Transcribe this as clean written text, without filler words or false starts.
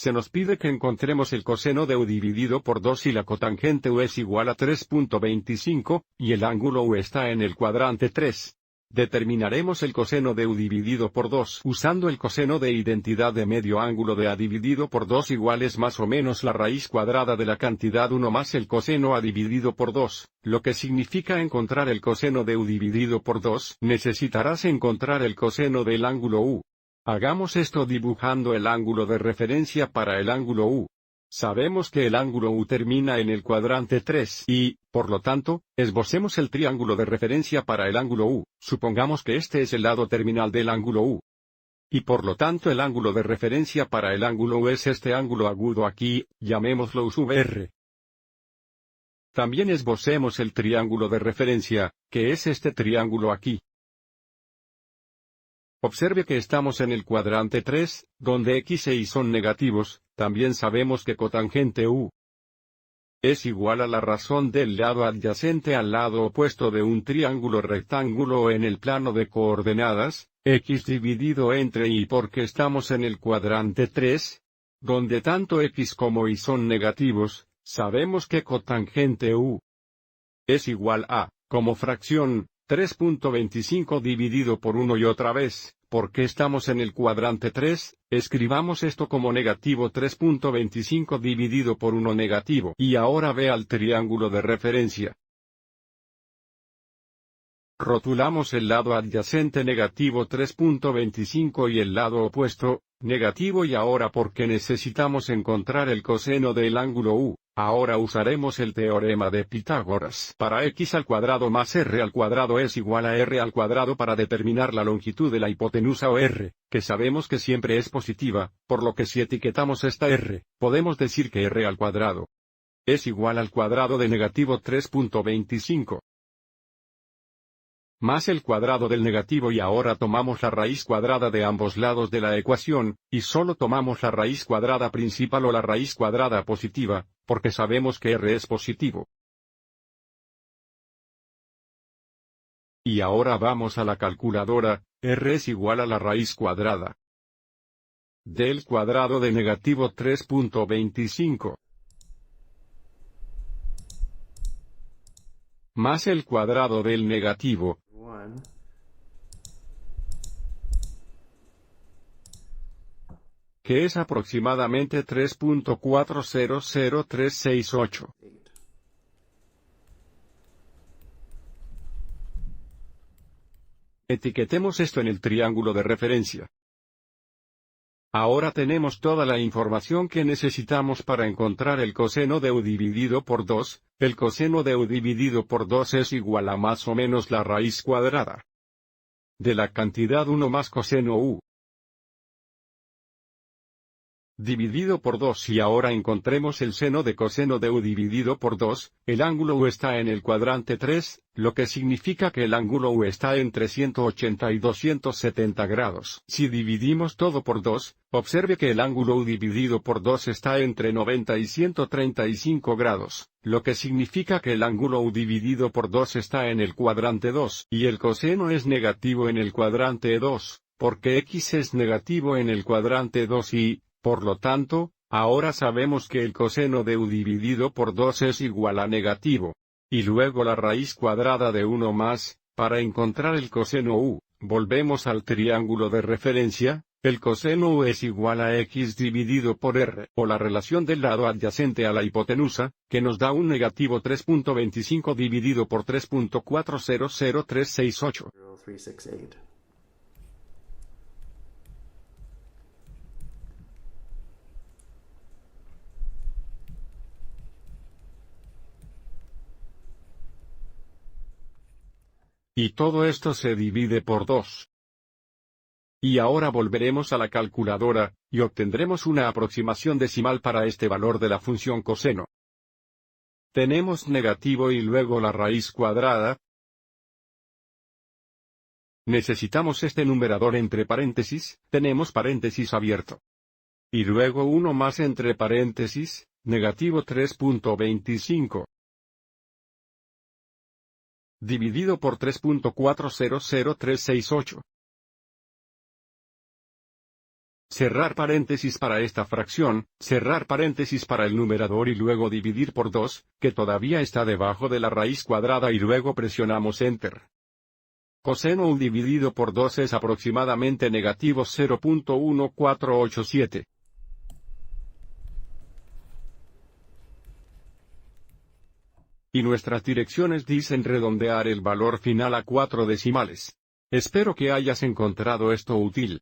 se nos pide que encontremos el coseno de u dividido por 2 y la cotangente u es igual a 3.25, y el ángulo u está en el cuadrante 3. Determinaremos el coseno de u dividido por 2 usando el coseno de identidad de medio ángulo de a dividido por 2 igual es más o menos la raíz cuadrada de la cantidad 1 más el coseno a dividido por 2, lo que significa encontrar el coseno de u dividido por 2. Necesitarás encontrar el coseno del ángulo u. Hagamos esto dibujando el ángulo de referencia para el ángulo u. Sabemos que el ángulo u termina en el cuadrante 3 y, por lo tanto, esbocemos el triángulo de referencia para el ángulo u. Supongamos que este es el lado terminal del ángulo u. Y por lo tanto el ángulo de referencia para el ángulo u es este ángulo agudo aquí, llamémoslo u sub r. También esbocemos el triángulo de referencia, que es este triángulo aquí. Observe que estamos en el cuadrante 3, donde x e y son negativos. También sabemos que cotangente u es igual a la razón del lado adyacente al lado opuesto de un triángulo rectángulo en el plano de coordenadas, x dividido entre y porque estamos en el cuadrante 3, donde tanto x como y son negativos, sabemos que cotangente u es igual a, como fracción, 3.25 dividido por 1 y otra vez, porque estamos en el cuadrante 3, escribamos esto como negativo 3.25 dividido por 1 negativo. Y ahora ve al triángulo de referencia. Rotulamos el lado adyacente negativo 3.25 y el lado opuesto, negativo y ahora porque necesitamos encontrar el coseno del ángulo u, ahora usaremos el teorema de Pitágoras. Para x al cuadrado más r al cuadrado es igual a r al cuadrado para determinar la longitud de la hipotenusa o r, que sabemos que siempre es positiva, por lo que si etiquetamos esta r, podemos decir que r al cuadrado es igual al cuadrado de negativo 3.25. Más el cuadrado del negativo y ahora tomamos la raíz cuadrada de ambos lados de la ecuación, y solo tomamos la raíz cuadrada principal o la raíz cuadrada positiva, porque sabemos que r es positivo. Y ahora vamos a la calculadora, r es igual a la raíz cuadrada del cuadrado de negativo 3.25. Más el cuadrado del negativo, que es aproximadamente 3.400368. Etiquetemos esto en el triángulo de referencia. Ahora tenemos toda la información que necesitamos para encontrar el coseno de u dividido por 2, el coseno de u dividido por 2 es igual a más o menos la raíz cuadrada de la cantidad 1 más coseno u dividido por 2 y ahora encontremos el seno de coseno de u dividido por 2, el ángulo u está en el cuadrante 3, lo que significa que el ángulo u está entre 180 y 270 grados. Si dividimos todo por 2, observe que el ángulo u dividido por 2 está entre 90 y 135 grados, lo que significa que el ángulo u dividido por 2 está en el cuadrante 2, y el coseno es negativo en el cuadrante 2, porque x es negativo en el cuadrante 2 y, por lo tanto, ahora sabemos que el coseno de u dividido por 2 es igual a negativo. Y luego la raíz cuadrada de 1 más, para encontrar el coseno u, volvemos al triángulo de referencia, el coseno u es igual a x dividido por r, o la relación del lado adyacente a la hipotenusa, que nos da un negativo 3.25 dividido por 3.400368. Y todo esto se divide por 2. Y ahora volveremos a la calculadora, y obtendremos una aproximación decimal para este valor de la función coseno. Tenemos negativo y luego la raíz cuadrada. Necesitamos este numerador entre paréntesis, tenemos paréntesis abierto. Y luego 1 más entre paréntesis, negativo 3.25. Dividido por 3.400368. cerrar paréntesis para esta fracción, cerrar paréntesis para el numerador y luego dividir por 2, que todavía está debajo de la raíz cuadrada y luego presionamos Enter. Coseno U dividido por 2 es aproximadamente negativo 0.1487. Y nuestras direcciones dicen redondear el valor final a 4 decimales. Espero que hayas encontrado esto útil.